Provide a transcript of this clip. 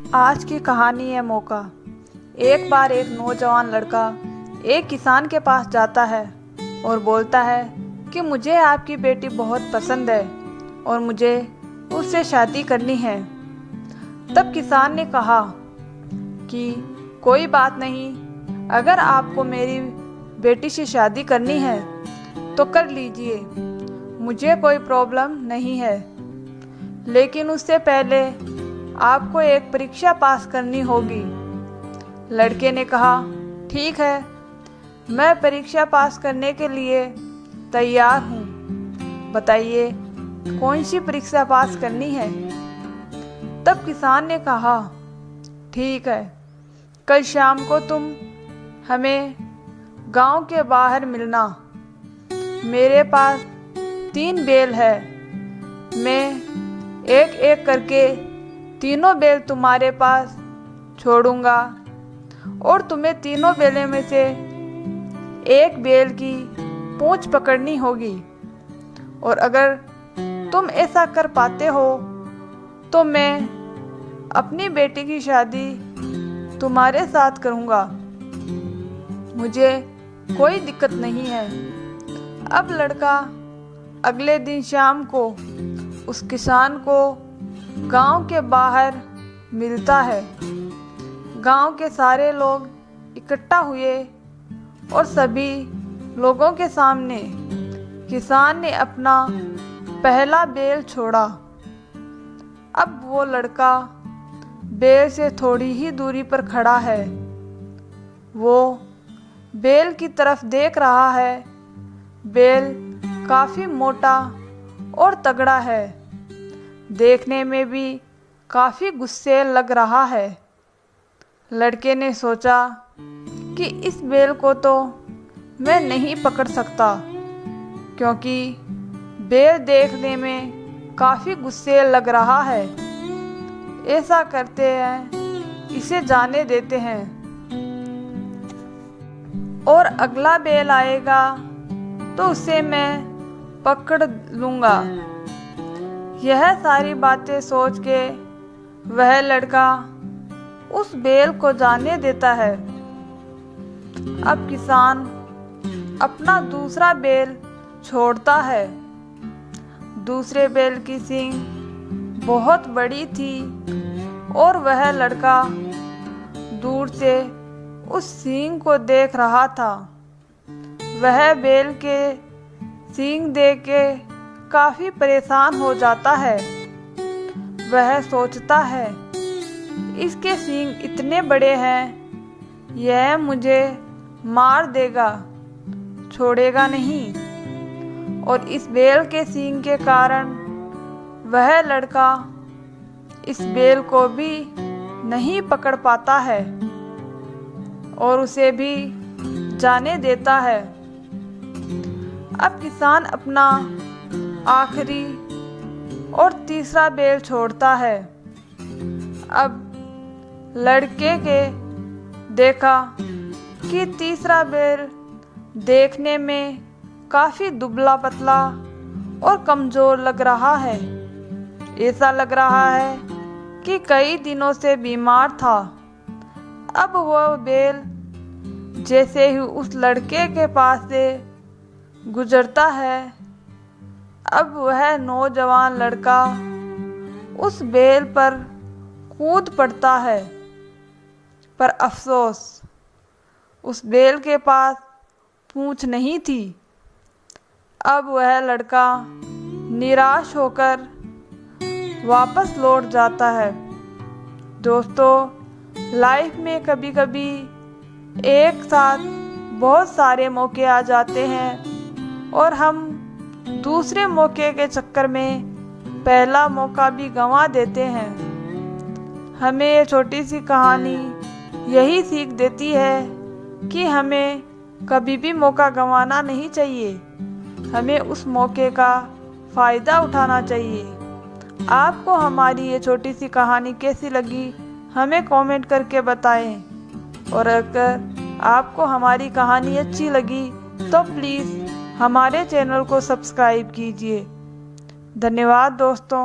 आज की कहानी है मौका। एक बार एक नौजवान लड़का एक किसान के पास जाता है और बोलता है कि मुझे आपकी बेटी बहुत पसंद है और मुझे उससे शादी करनी है। तब किसान ने कहा कि कोई बात नहीं, अगर आपको मेरी बेटी से शादी करनी है तो कर लीजिए, मुझे कोई प्रॉब्लम नहीं है, लेकिन उससे पहले आपको एक परीक्षा पास करनी होगी। लड़के ने कहा, ठीक है, मैं परीक्षा पास करने के लिए तैयार हूँ, बताइए कौन सी परीक्षा पास करनी है। तब किसान ने कहा, ठीक है, कल शाम को तुम हमें गांव के बाहर मिलना। मेरे पास 3 बैल है, मैं एक एक करके तीनों बैल तुम्हारे पास छोड़ूंगा और तुम्हें तीनों बैलों में से एक बैल की पूंछ पकड़नी होगी, और अगर तुम ऐसा कर पाते हो तो मैं अपनी बेटी की शादी तुम्हारे साथ करूंगा, मुझे कोई दिक्कत नहीं है। अब लड़का अगले दिन शाम को उस किसान को गांव के बाहर मिलता है। गांव के सारे लोग इकट्ठा हुए और सभी लोगों के सामने किसान ने अपना पहला बैल छोड़ा। अब वो लड़का बैल से थोड़ी ही दूरी पर खड़ा है। वो बैल की तरफ देख रहा है। बैल काफी मोटा और तगड़ा है, देखने में भी काफी गुस्सैल लग रहा है। लड़के ने सोचा कि इस बैल को तो मैं नहीं पकड़ सकता, क्योंकि बैल देखने में काफी गुस्सैल लग रहा है। ऐसा करते हैं, इसे जाने देते हैं और अगला बैल आएगा तो उसे मैं पकड़ लूँगा। यह सारी बातें सोच के वह लड़का उस बैल को जाने देता है। अब किसान अपना दूसरा बैल छोड़ता है। दूसरे बैल की सींग बहुत बड़ी थी और वह लड़का दूर से उस सींग को देख रहा था। वह बैल के सींग देख के काफी परेशान हो जाता है। वह सोचता है, इसके सींग इतने बड़े हैं, यह मुझे मार देगा, छोड़ेगा नहीं। और इस बैल के सींग के कारण वह लड़का इस बैल को भी नहीं पकड़ पाता है और उसे भी जाने देता है। अब किसान अपना आखिरी और तीसरा बैल छोड़ता है। अब लड़के के देखा कि तीसरा बैल देखने में काफी दुबला पतला और कमजोर लग रहा है। ऐसा लग रहा है कि कई दिनों से बीमार था। अब वह बैल जैसे ही उस लड़के के पास से गुजरता है, अब वह नौजवान लड़का उस बैल पर कूद पड़ता है। पर अफसोस, उस बैल के पास पूंछ नहीं थी। अब वह लड़का निराश होकर वापस लौट जाता है। दोस्तों, लाइफ में कभी कभी एक साथ बहुत सारे मौके आ जाते हैं और हम दूसरे मौके के चक्कर में पहला मौका भी गंवा देते हैं। हमें ये छोटी सी कहानी यही सीख देती है कि हमें कभी भी मौका गंवाना नहीं चाहिए, हमें उस मौके का फ़ायदा उठाना चाहिए। आपको हमारी ये छोटी सी कहानी कैसी लगी, हमें कमेंट करके बताएं। और अगर आपको हमारी कहानी अच्छी लगी तो प्लीज़ हमारे चैनल को सब्सक्राइब कीजिए। धन्यवाद दोस्तों।